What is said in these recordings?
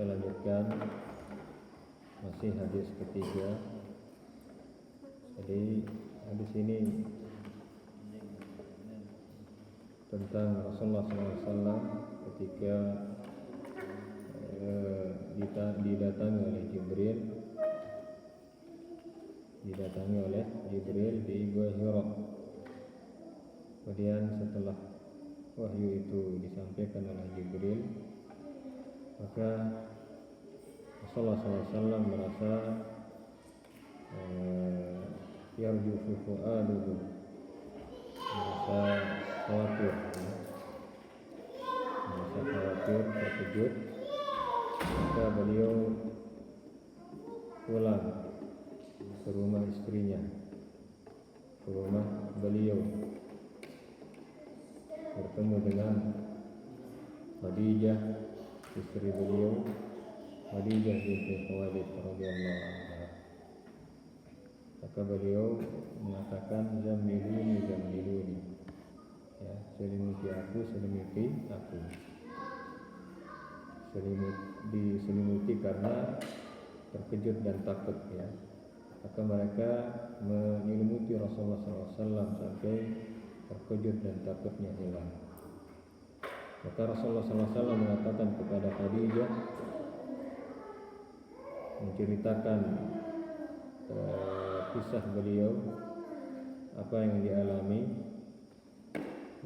Kita lanjutkan masih hadis ketiga. Jadi hadis ini tentang Rasulullah SAW ketika didatangi oleh Jibril di Gua Hira. Kemudian setelah wahyu itu disampaikan oleh Jibril, maka Rasulullah SAW merasa yarjufu fu'aduhu, merasa khawatir, terkejut. Maka beliau pulang ke rumah istrinya, ke rumah beliau, bertemu dengan Khadijah, istri beliau, Khadijah binti Khuwailid radhiyallahu anha. Maka beliau mengatakan zamiluni, ya, selimuti aku. Diselimuti karena terkejut dan takut, ya. Maka mereka menyelimuti Rasulullah SAW sampai terkejut dan takutnya hilang. Maka Rasulullah SAW mengatakan kepada Khadijah, menceritakan kisah beliau, apa yang dialami,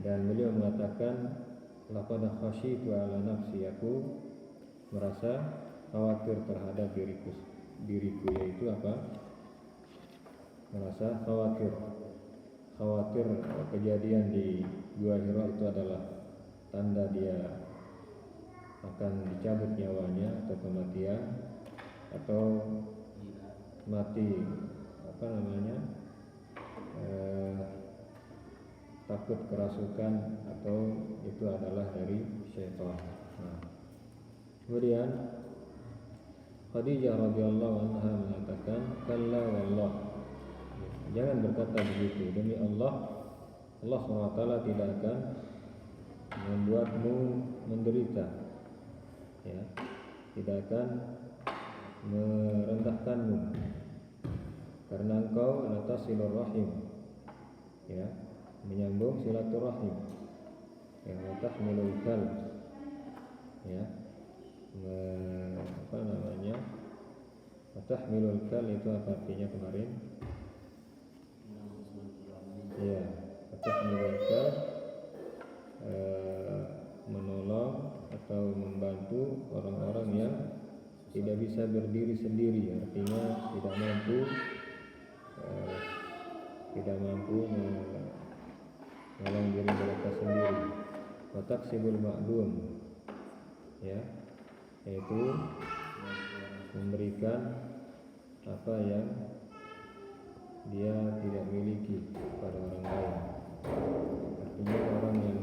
dan beliau mengatakan, laqad khasyitu ala nafsi, aku merasa khawatir terhadap diriku, yaitu apa? Merasa khawatir kejadian di Gua Hira itu adalah tanda dia akan dicabut nyawanya atau kematian, atau mati takut kerasukan, atau itu adalah dari syaitan. Kemudian Khadijah radhiyallahu anha mengatakan, kalla wallah, jangan berkata begitu, demi Allah SWT tidak akan membuatmu menderita, ya, tidak akan merendahkanmu, karena engkau latasilur rahim, ya, menyambung silaturahim, yang tahmilul kal, ya, tahmilul kal itu apa artinya kemarin? Ya, tahmilul kal, menolong atau membantu orang-orang yang tidak bisa berdiri sendiri, artinya tidak mampu menolong diri mereka sendiri. Wa taksibul ma'dum, ya, yaitu memberikan apa yang dia tidak miliki pada orang lain. Artinya orang yang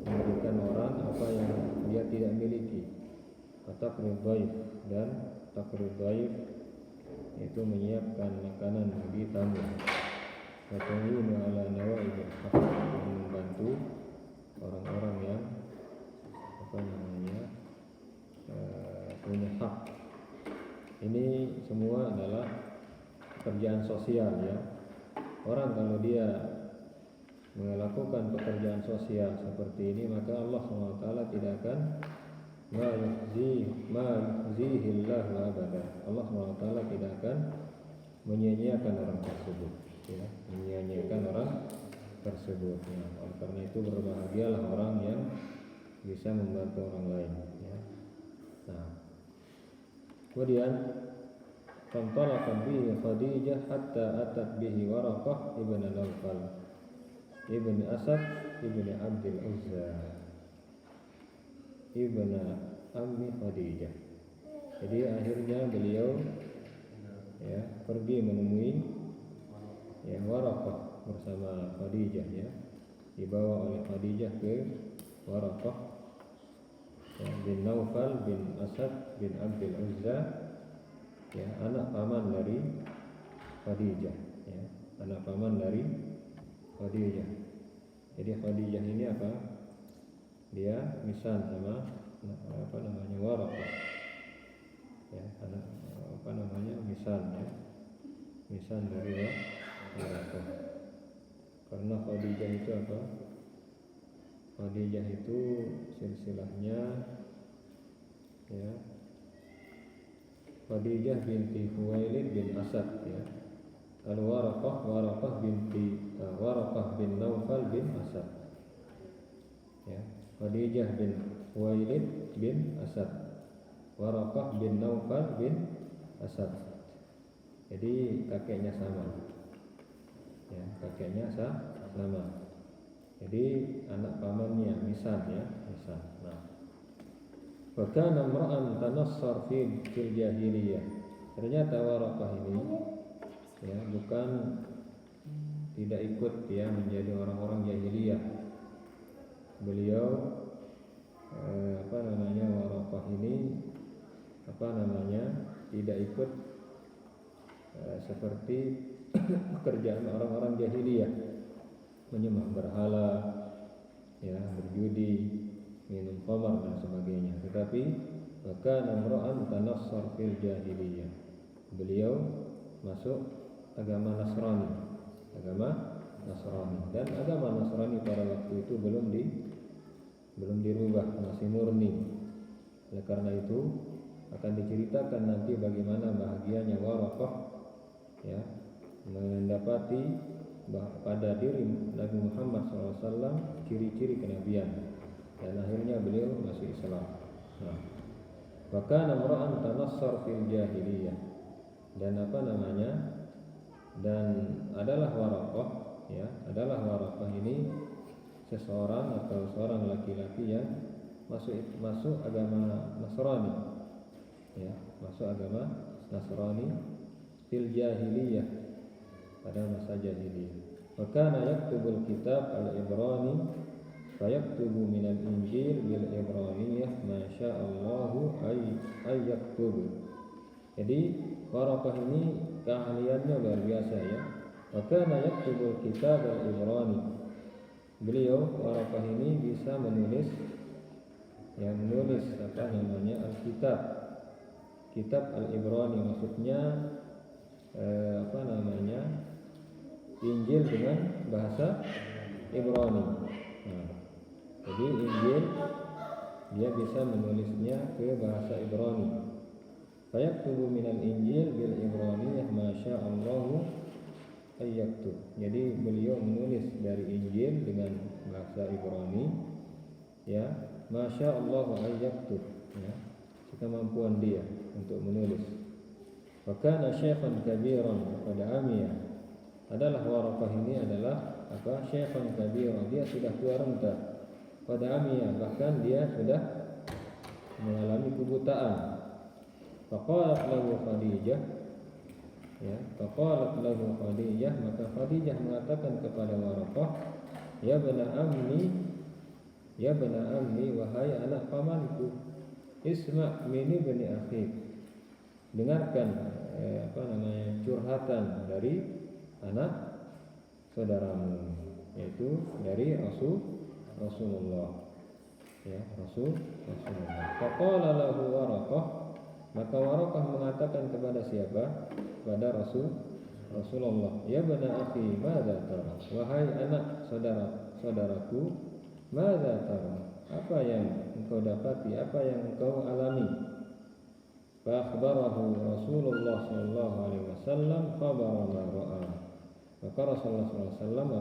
memberikan orang apa yang dia tidak miliki. Taqrib dhaif, dan taqrib dhaif itu menyiapkan makanan bagi tamu. Wa ta'inu ala nawaibil haq, membantu orang-orang yang punya hak. Ini semua adalah pekerjaan sosial, ya. Orang kalau dia melakukan pekerjaan sosial seperti ini, maka Allah SWT tidak akan ma yuhzihillahu abada. Allah SWT tidak akan menyia-nyiakan orang tersebut, ya, menyia-nyiakan orang tersebut. Ya. Oleh karena itu berbahagialah orang yang bisa membantu orang lain, ya. Nah, kemudian fantalaqat bihi Khadijah hatta atat bihi Waraqah ibn Nawfal ibn Asad ibn Abdul Uzza ibn Ammi Khadijah. Jadi akhirnya beliau, ya, pergi menemui, ya, Waraqah bersama Khadijah, ya, dibawa oleh Khadijah ke Waraqah, ya, bin Nawfal bin Asad bin Abdul Uzza, ya, anak paman dari Khadijah, ya, anak paman dari Khadijah. Jadi Khadijah ini apa? Dia misan sama Waraqah. ya, anak misalnya misal dari Waraqah. Karena Khadijah itu apa? Khadijah itu silsilahnya ya, Khadijah binti Khuwailid bin Asad ya. Kalau Waraqah bin Naufal bin Asad ya. Khadijah bin Khuwailid bin Asad, Waraqah bin Naufal bin Asad. Jadi kakeknya sama ya, kakeknya sama. Jadi anak pamannya misal ya, misal. Nah, wa kana imra'an tanassar fil jahiliyah. Ternyata Waraqah ini ya bukan tidak ikut ya menjadi orang-orang jahiliyah. Beliau Waraqah ini tidak ikut seperti pekerjaan orang-orang jahiliyah, menyembah berhala ya, berjudi, minum khamar dan sebagainya. Tetapi kana imra'an tanassar fil jahiliyah. Beliau masuk agama Nasrani. Dan agama Nasrani pada waktu itu belum dirubah, masih murni. Oleh karena itu akan diceritakan nanti bagaimana bahagianya Waraqah ya mendapati pada diri Nabi Muhammad SAW ciri-ciri kenabian, dan akhirnya beliau masuk Islam. Nah, bahkan imra'an tanassar fil jahiliyah, dan adalah Waraqah ini seseorang atau seorang laki-laki yang masuk agama Nasrani ya, masuk agama Nasrani fil jahiliyah, pada masa jahiliyah. Wa kana yaktubul kitab al-Ibrani fa yaktubu minal Injil bil Ibraniyah ma sya'allahu ay yaktubu. Jadi Waraqah ini keahliannya luar biasa ya. Wa kana yaktubul kitab al-Ibrani. Beliau Waraqah ini bisa menulis Alkitab, kitab al-Ibrani, maksudnya Injil dengan bahasa Ibrani. Nah, jadi Injil dia bisa menulisnya ke bahasa Ibrani. Fayaktubu minal Injil bil Ibraniyah ma sya'allahu ayyaktub. Jadi beliau menulis dari Injil dengan bahasa Ibrani ya, ma sya'allahu ayyaktub ya, sekemampuan dia untuk menulis. Wa kana syaikhan kabiran pada amiyah. Adalah Waraqah ini adalah syaikhan kabiran, dia sudah tua renta, pada amiyah, bahkan dia sudah mengalami kebutaan. Faqalat lahu Khadijah ya, maka Khadijah mengatakan kepada Waraqah, ya bana ammi, wahai anak pamanku, isma' min ibni akhik, dengarkan curhatan dari anak saudaramu, yaitu dari Rasulullah ya, Rasulullah. Faqala lahu Waraqah, maka Waraqah mengatakan kepada siapa? Kepada Rasulullah, ya bana akhi, madza tara, wahai anak saudaraku, madza tara, apa yang engkau dapati, apa yang engkau alami? Fa akhbarahu Rasulullah sallallahu alaihi wasallam khabara ma ra'a. Maka Rasulullah sallallahu alaihi wasallam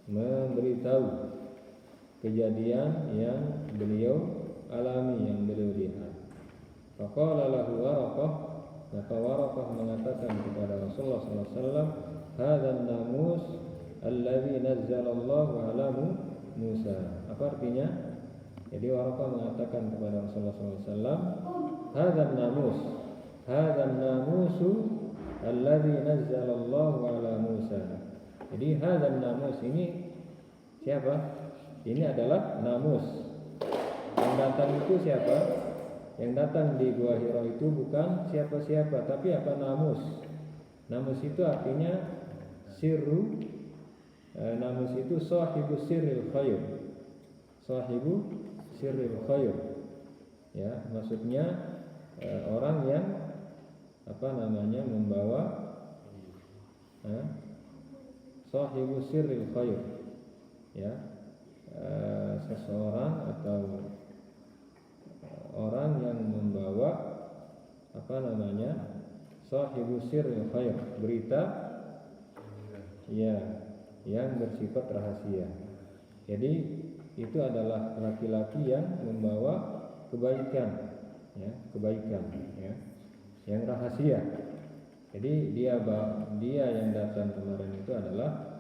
memberitahu kejadian yang beliau alami, yang beliau lihat. Faqala lahu Waraqah, maka Waraqah mengatakan kepada Rasulullah sallallahu alaihi wasallam, hadzal namus alladzi nazzalallahu ala Musa. Apa artinya? Jadi Waraqah mengatakan kepada Rasulullah sallallahu alaihi wasallam, hadzal namusu alladzi nazzalallahu ala Musa. Jadi hadzal namus ini siapa? Ini adalah namus. Yang datang itu siapa? Yang datang di Gua Hira itu bukan siapa-siapa, tapi apa? Namus. Namus itu artinya sirru. Namus itu sahibu sirril khair. Sahibu sirril khair. Ya, maksudnya orang yang membawa sahibu sirril khair, ya, seseorang atau orang yang membawa sahibu sirril khair, berita ya yang bersifat rahasia. Jadi itu adalah laki-laki yang membawa kebaikan, ya, yang rahasia. Jadi dia yang datang kemarin itu adalah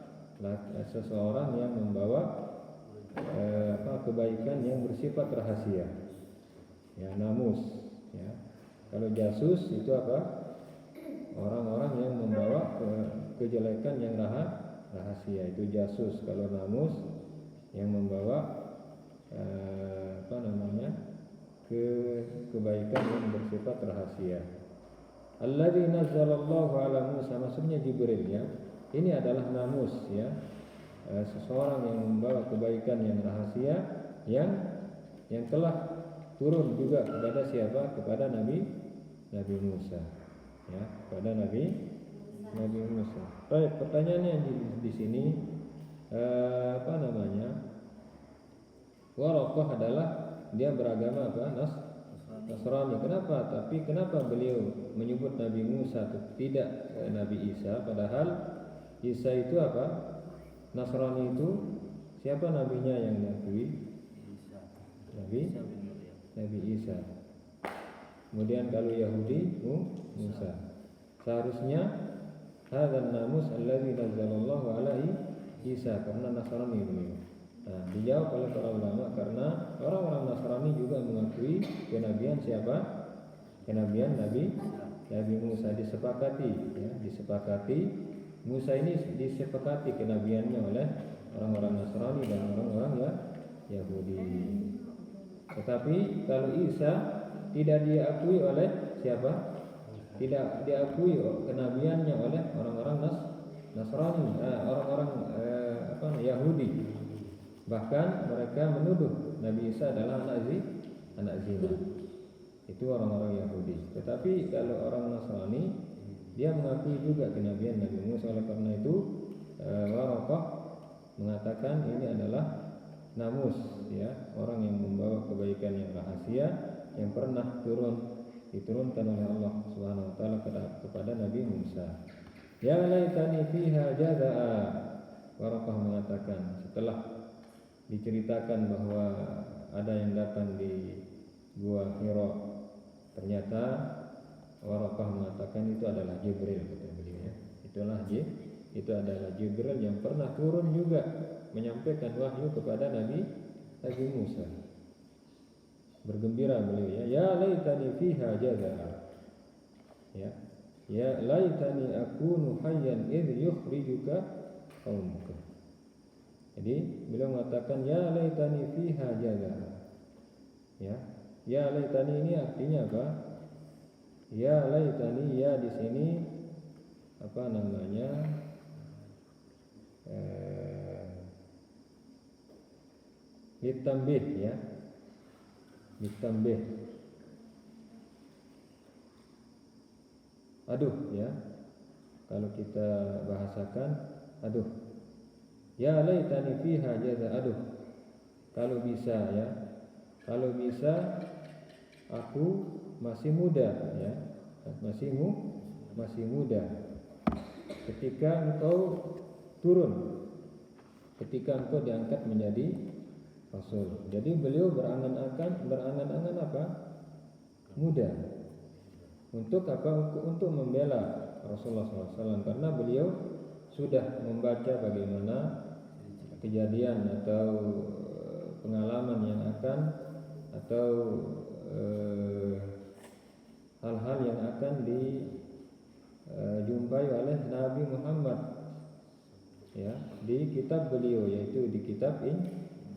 seseorang yang membawa kebaikan yang bersifat rahasia, ya, namus, ya. Kalau jasus itu apa? Orang-orang yang membawa kejelekan yang rahasia, itu jasus. Kalau namus yang membawa kebaikan yang bersifat rahasia. Alladzi nazzalallahu ala Musa, maksudnya Jibril, ya. Ini adalah namus, ya, seseorang yang membawa kebaikan yang rahasia yang telah turun juga kepada siapa? Kepada Nabi Musa, ya, kepada Nabi Musa. Baik, pertanyaannya di sini Waraqah adalah dia beragama Nasrani. Kenapa? Tapi kenapa beliau menyebut Nabi Musa tidak Nabi Isa, padahal Isa itu apa? Nasrani itu siapa nabinya yang diakui? Nabi Isa. Kemudian kalau Yahudi Musa. Seharusnya hadzal namus allazi nazzalallahu alaihi Isa, karena Nasrani beliau. Nah, dijawab oleh para ulama karena orang-orang Nasrani juga mengakui kenabian siapa? Kenabian Nabi Musa. Disepakati, ya, Musa ini disepakati kenabiannya oleh orang-orang Nasrani dan orang-orang Yahudi. Tetapi kalau Isa tidak diakui oleh siapa? Tidak diakui kenabiannya oleh orang-orang Nasrani, orang-orang Yahudi. Bahkan mereka menuduh Nabi Isa adalah anak zina. Itu orang-orang Yahudi. Tetapi kalau orang Nasrani, dia mengakui juga kenabian Nabi Musa. Oleh karena itu Waraqah mengatakan ini adalah namus, ya, orang yang membawa kebaikan yang rahasia yang pernah diturunkan oleh Allah Subhanahu wa taala kepada Nabi Musa. Ya laitani fiha jazaa. Waraqah mengatakan setelah diceritakan bahwa ada yang datang di Gua Hira, ternyata Waraqah mengatakan itu adalah Jibril, kata beliau, ya. Itu adalah Jibril yang pernah turun juga menyampaikan wahyu kepada Nabi Musa. Bergembira beliau, ya laitani fiha jazaa, ya laitani akunu hayyan idh yukhrijuka qaumuka. Jadi beliau mengatakan ya laitani fiha jazaa, ya laitani ini artinya apa? Ya laitani, ya di sini ditambih, ya, ditambih. Aduh, ya, kalau kita bahasakan aduh. Ya laitani fiha jaza, aduh, kalau bisa, ya, kalau bisa aku masih muda, ya, masih muda ketika engkau turun, ketika engkau diangkat menjadi rasul. Jadi beliau berangan-angan apa? Muda. Untuk apa? Untuk membela Rasulullah SAW, karena beliau sudah membaca bagaimana kejadian atau pengalaman yang akan atau hal-hal yang akan dijumpai oleh Nabi Muhammad, ya, di kitab beliau, yaitu di kitab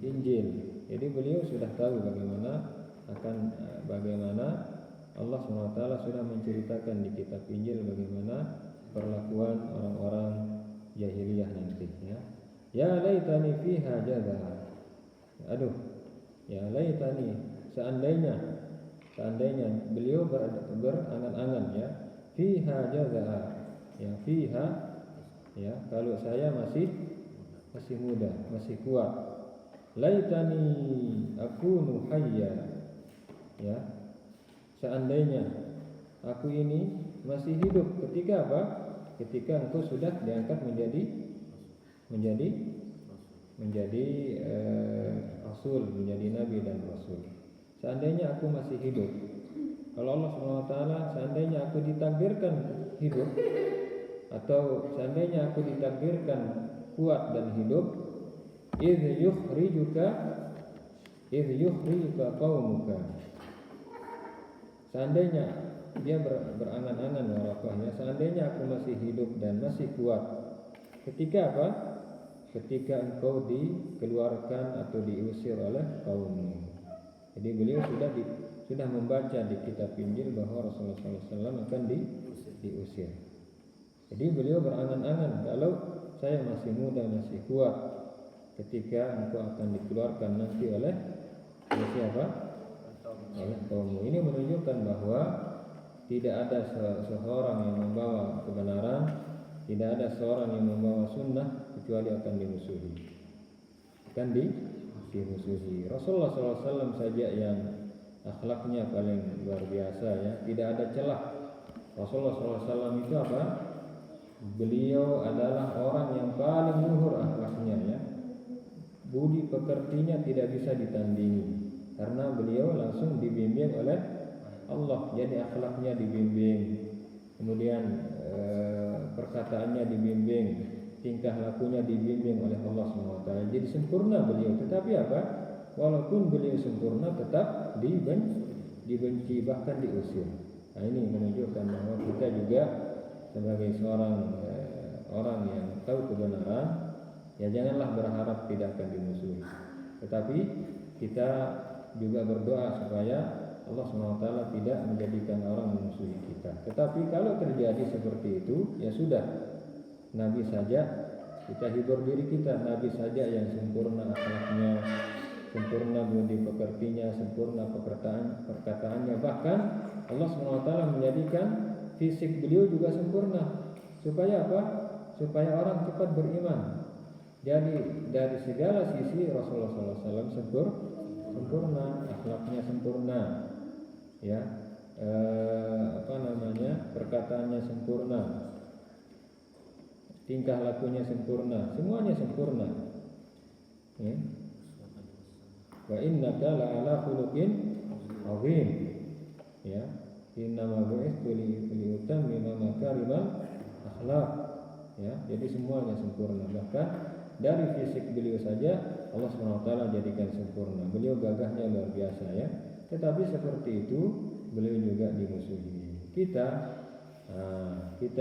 Injil. Jadi beliau sudah tahu bagaimana Allah SWT sudah menceritakan di kitab Injil bagaimana perlakuan orang-orang jahiliyah nanti, ya. Ya laitani fiha jazaa. Aduh, ya laitani, seandainya seandainya beliau berangan-angan ya, fiha jazaa, ya fiha, ya kalau saya masih muda, masih kuat, laitani akunu hayya, ya seandainya aku ini masih hidup ketika apa? Ketika engkau sudah diangkat menjadi rasul, menjadi nabi dan rasul. Seandainya aku masih hidup, kalau Allah SWT seandainya aku ditakdirkan hidup, atau seandainya aku ditakdirkan kuat dan hidup, idh yukhrijuka qaumuka. Seandainya dia berangan-angan Waraqah, seandainya aku masih hidup dan masih kuat, ketika apa? Ketika engkau dikeluarkan atau diusir oleh kaummu. Jadi beliau sudah membaca di kitab Injil bahwa Rasulullah SAW akan diusir. Jadi beliau berangan-angan, kalau saya masih muda, masih kuat, ketika engkau akan dikeluarkan nanti oleh siapa? Oleh kaummu. Ini menunjukkan bahwa tidak ada seorang yang membawa kebenaran, tidak ada seorang yang membawa sunnah kecuali akan dimusuhi, dimusuhi. Rasulullah SAW saja yang akhlaknya paling luar biasa, ya, tidak ada celah. Rasulullah SAW itu apa? Beliau adalah orang yang paling luhur akhlaknya, ya. Budi pekertinya tidak bisa ditandingi, karena beliau langsung dibimbing oleh Allah. Jadi akhlaknya dibimbing, kemudian perkataannya dibimbing, tingkah lakunya dibimbing oleh Allah SWT. Jadi sempurna beliau. Tetapi apa? Walaupun beliau sempurna, tetap dibenci, bahkan diusir. Nah, ini menunjukkan bahwa kita juga sebagai seorang orang yang tahu kebenaran, ya janganlah berharap tidak akan dimusuhi. Tetapi kita juga berdoa supaya Allah SWT tidak menjadikan orang memusuhi kita. Tetapi kalau terjadi seperti itu, ya sudah, Nabi saja kita hibur diri kita, Nabi saja yang sempurna akhlaknya, sempurna budi pekertinya, sempurna perkataannya. Bahkan Allah SWT menjadikan fisik beliau juga sempurna. Supaya apa? Supaya orang cepat beriman. Jadi dari segala sisi Rasulullah SAW sempurna, akhlaknya sempurna, ya, perkataannya sempurna, tingkah lakunya sempurna, semuanya sempurna. Ya. Wa innaka la'ala khuluqin 'azim. Ya, innama bu'ithu liutammima makarimal akhlaq. Ya, jadi semuanya sempurna. Bahkan dari fisik beliau saja Allah SWT jadikan sempurna. Beliau gagahnya luar biasa, ya. Tetapi seperti itu beliau juga dimusuhi. Kita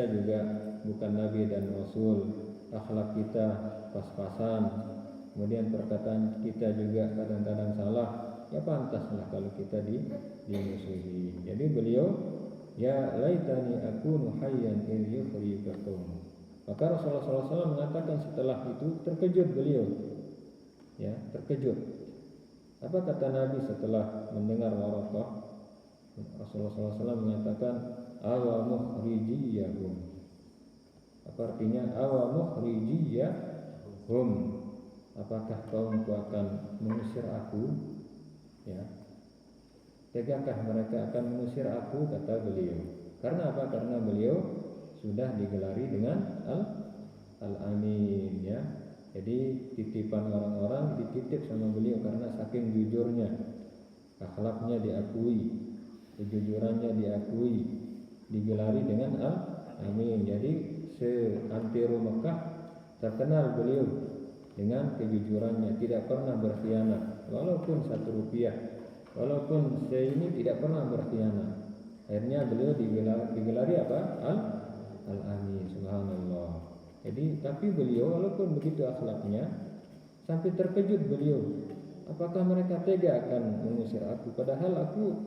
juga bukan nabi dan rasul. Akhlak kita pas-pasan, kemudian perkataan kita juga kadang-kadang salah. Ya pantaslah kalau kita dimusuhi. Jadi beliau, ya laitani akunu hayyan idh yukhrija qaum. Maka Rasulullah SAW mengatakan setelah itu, terkejut beliau, ya, terkejut. Apa kata Nabi setelah mendengar Waraqah? Rasulullah SAW mengatakan, awa mukhrijiyahum. Apa artinya awa mukhrijiyahum? Apakah kaumku akan mengusir aku? Ya, tegakah mereka akan mengusir aku? Kata beliau. Karena apa? Karena beliau sudah digelari dengan Al-Amin, ya. Jadi titipan orang-orang dititip sama beliau karena saking jujurnya, akhlaknya diakui, kejujurannya diakui, digelari dengan Al-Amin. Jadi seantero Mekah terkenal beliau dengan kejujurannya, tidak pernah berkhianat, walaupun 1 rupiah, walaupun ini tidak pernah berkhianat. Akhirnya beliau digelari apa? Al-Amin, subhanallah. Jadi tapi beliau walaupun begitu akhlaknya, sampai terkejut beliau. Apakah mereka tega akan mengusir aku? Padahal aku,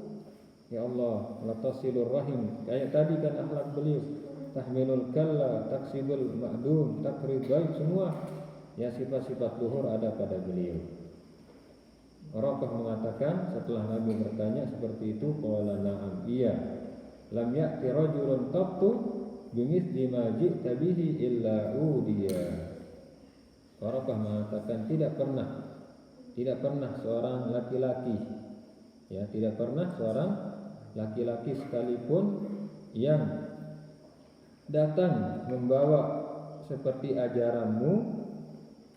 ya Allah, latasilur rahim. Kayak tadi kan akhlak beliau, tahmilul kalla, taksibul ma'dum, takrid baik, semua ya sifat-sifat luhur ada pada beliau. Waraqah mengatakan setelah Nabi bertanya seperti itu, qala na'am, iya. Lam ya'ti rajulun qattu bimithli ma ji'ta bihi illa udiya. Waraqah mengatakan tidak pernah seorang laki-laki, ya, tidak pernah seorang laki-laki sekalipun yang datang membawa seperti ajaranmu,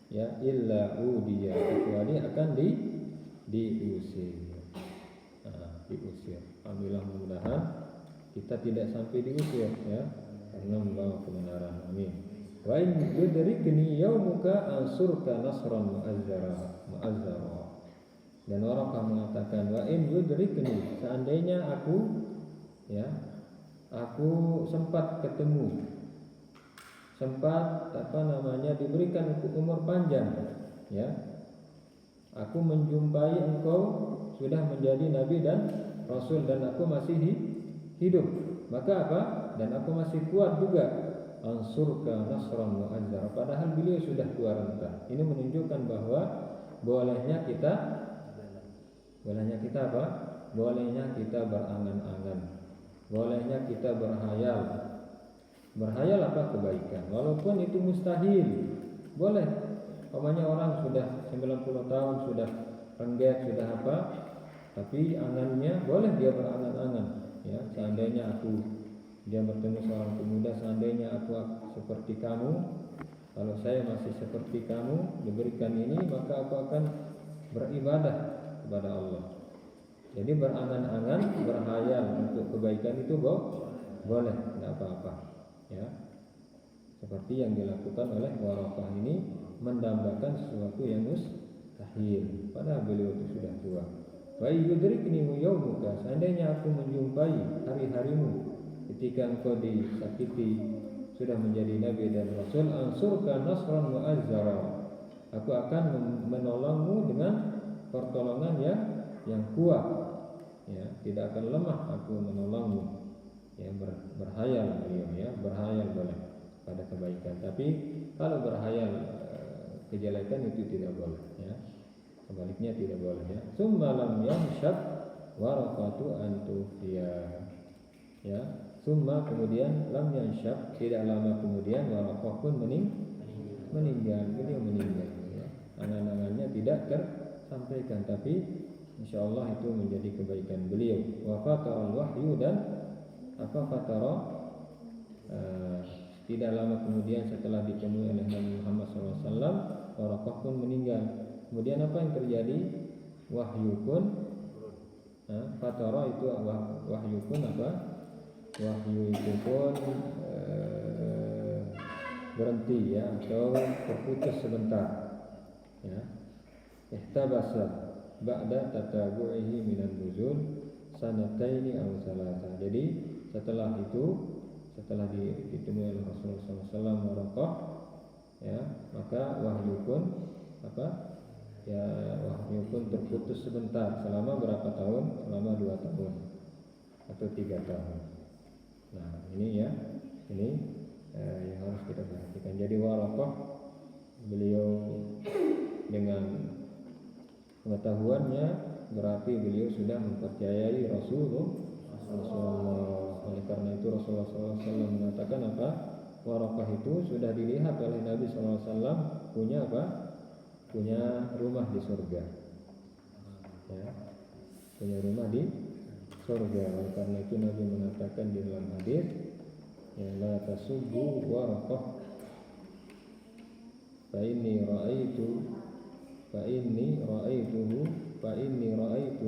ya, illa udiya, kecuali akan diusir. Diusir. Alhamdulillah, mudah-mudahan kita tidak sampai diusir, ya, karena membawa kebenaran. Amin. Wa in yudrikni yaumuka ansurka nasran mu'azzara. Dan Waraqah mengatakan, wa in yudrikni, seandainya aku, ya, aku sempat ketemu, sempat diberikan umur panjang, ya, aku menjumpai engkau sudah menjadi nabi dan rasul dan aku masih hidup, maka apa? Dan aku masih kuat juga, ansurka nasran mu'azzara, padahal beliau sudah tua renta. Ini menunjukkan bahwa bolehnya kita apa? Bolehnya kita berangan-angan, bolehnya kita berhayal. Berhayal apa? Kebaikan, walaupun itu mustahil. Boleh. Umpamanya orang sudah 90 tahun, sudah rengget, sudah apa, tapi angannya boleh dia berangan-angan, ya, seandainya dia bertemu seorang pemuda, seandainya aku seperti kamu, kalau saya masih seperti kamu diberikan ini, maka aku akan beribadah kepada Allah. Jadi berangan-angan, berhayal untuk kebaikan itu boleh, tidak apa-apa, ya. Seperti yang dilakukan oleh Waraqah ini, mendambakan sesuatu yang mustahil, padahal beliau itu sudah tua. Wa yudrikni yaumuka, seandainya aku menjumpai hari-harimu ketika engkau disakiti, sudah menjadi nabi dan rasul, ansurka nasran mu'azzara, aku akan menolongmu dengan pertolongan yang kuat, ya, tidak akan lemah aku menolongmu, ya. Berhayal beliau, ya, berhayal boleh pada kebaikan, tapi kalau berhayal kejelekan itu tidak boleh, ya, sebaliknya tidak boleh, ya. Summa lam yamshab Waraqatu antufia, ya. Summa, kemudian, lam yanshab, tidak lama kemudian, Waraqah pun meninggal, beliau meninggal, ya. Angan-angannya tidak tersampaikan, tapi insyaallah itu menjadi kebaikan beliau. Wa fatara al-wahyu, dan apa fatara, tidak lama kemudian setelah ditemui oleh Nabi Muhammad SAW, Waraqah pun meninggal. Kemudian apa yang terjadi? Wahyu pun, fatara itu wahyu pun apa? Wahyu itu pun berhenti, ya, atau terputus sebentar, ya. Ihtabasa ba'da tatabu'ihi minan nuzul sanataini aw salasa. Jadi setelah ditemui oleh Rasulullah SAW Waraqah, ya, maka wahyu pun apa? Ya, wahyu pun terputus sebentar, selama berapa tahun? Selama 2 tahun atau 3 tahun. Nah, ini, ya, ini yang harus kita perhatikan. Jadi Waraqah, beliau dengan pengetahuannya berarti beliau sudah mempercayai Rasulullah. Oleh karena itu Rasulullah SAW mengatakan apa? Waraqah itu sudah dilihat oleh Nabi SAW punya apa? Punya rumah di surga, ya, punya rumah di surga. Oleh karena itu Nabi mengatakan di dalam hadis, ya, la tasubbu Waraqah fa inni ra'aitu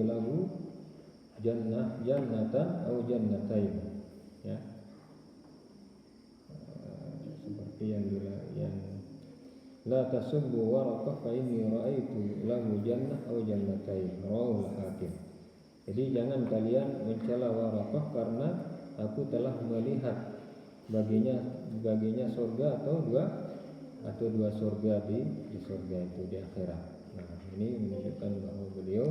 lahu jannatan atau jannatain, ya, seperti yang la tasubbu Waraqah fa inni ra'aitu lahu jannah atau jannatain, rawahul Hakim. Jadi jangan kalian mencela Waraqah karena aku telah melihat baginya surga atau dua surga di surga itu di akhirat. Nah, ini menunjukkan bahwa beliau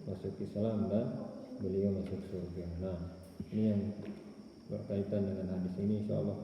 masuk Islam dan beliau masuk surga. Nah, ini yang berkaitan dengan hadis ini, insyaallah